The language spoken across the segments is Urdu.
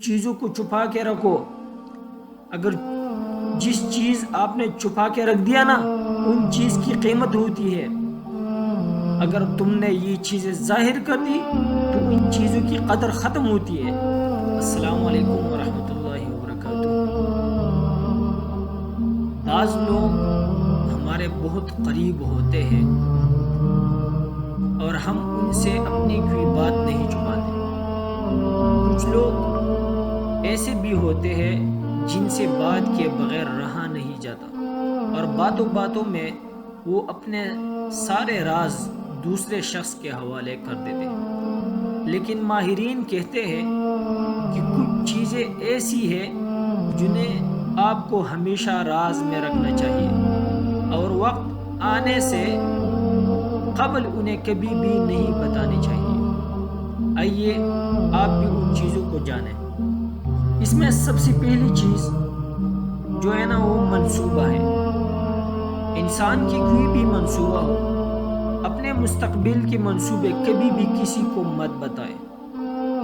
چیزوں کو چھپا کے رکھو. اگر جس چیز آپ نے چھپا کے رکھ دیا نا ان چیز کی قیمت ہوتی ہے. اگر تم نے یہ چیزیں ظاہر کر دی تو ان چیزوں کی قدر ختم ہوتی ہے. السلام علیکم ورحمۃ اللہ وبرکاتہ. بعض لوگ ہمارے بہت قریب ہوتے ہیں اور ہم ان سے اپنی کوئی بات نہیں چھپاتے. کچھ لوگ ایسے بھی ہوتے ہیں جن سے بات کیے بغیر رہا نہیں جاتا اور باتوں باتوں میں وہ اپنے سارے راز دوسرے شخص کے حوالے کر دیتے ہیں. لیکن ماہرین کہتے ہیں کہ کچھ چیزیں ایسی ہیں جنہیں آپ کو ہمیشہ راز میں رکھنا چاہیے اور وقت آنے سے قبل انہیں کبھی بھی نہیں بتانی چاہیے. آئیے آپ بھی ان چیزوں کو جانیں. اس میں سب سے پہلی چیز جو ہے نا وہ منصوبہ ہے. انسان کی کوئی بھی منصوبہ ہو اپنے مستقبل کے منصوبے کبھی بھی کسی کو مت بتائے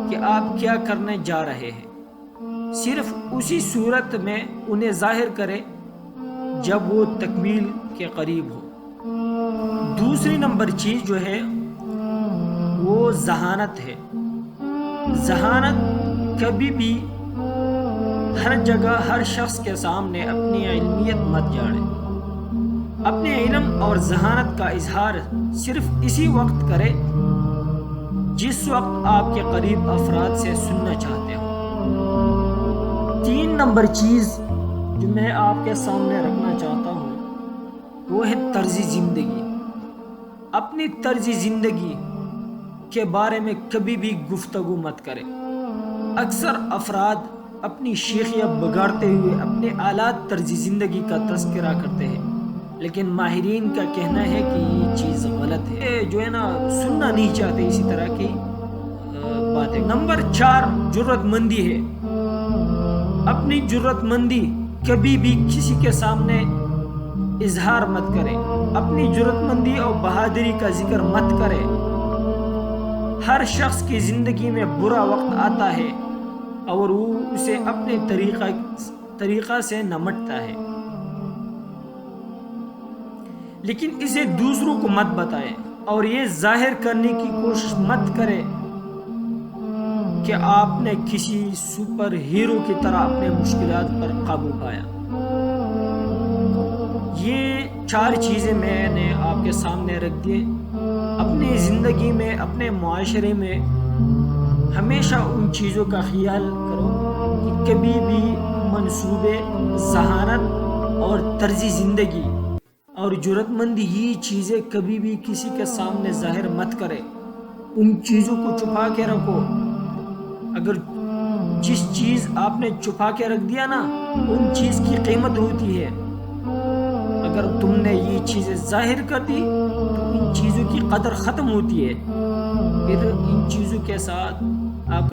کہ آپ کیا کرنے جا رہے ہیں. صرف اسی صورت میں انہیں ظاہر کرے جب وہ تکمیل کے قریب ہو. دوسری نمبر چیز جو ہے وہ ذہانت ہے. ذہانت کبھی بھی ہر جگہ ہر شخص کے سامنے اپنی علمیت مت جاڑے. اپنے علم اور ذہانت کا اظہار صرف اسی وقت کرے جس وقت آپ کے قریب افراد سے سننا چاہتے ہو. 3 نمبر چیز جو میں آپ کے سامنے رکھنا چاہتا ہوں وہ ہے طرز زندگی. اپنی طرز زندگی کے بارے میں کبھی بھی گفتگو مت کرے. اکثر افراد اپنی شیخیت بگاڑتے ہوئے اپنے اعلیٰ طرز زندگی کا تذکرہ کرتے ہیں لیکن ماہرین کا کہنا ہے کہ یہ چیز غلط ہے. جو ہے نا سننا نہیں چاہتے اسی طرح کی باتیں. نمبر 4 جرات مندی ہے. اپنی جرات مندی کبھی بھی کسی کے سامنے اظہار مت کرے. اپنی جرات مندی اور بہادری کا ذکر مت کرے. ہر شخص کی زندگی میں برا وقت آتا ہے اور وہ اسے اپنے طریقہ سے نمٹتا ہے لیکن اسے دوسروں کو مت بتائے اور یہ ظاہر کرنے کی کوشش مت کرے کہ آپ نے کسی سپر ہیرو کی طرح اپنے مشکلات پر قابو پایا. یہ 4 چیزیں میں نے آپ کے سامنے رکھ دی. اپنی زندگی میں اپنے معاشرے میں ہمیشہ ان چیزوں کا خیال کرو کہ کبھی بھی منصوبے، ذہانت اور طرز زندگی اور جرات مندی یہ چیزیں کبھی بھی کسی کے سامنے ظاہر مت کرے. ان چیزوں کو چھپا کے رکھو. اگر جس چیز آپ نے چھپا کے رکھ دیا نا ان چیز کی قیمت ہوتی ہے. اگر تم نے یہ چیزیں ظاہر کر دی تو ان چیزوں کی قدر ختم ہوتی ہے. پھر ان چیزوں کے ساتھ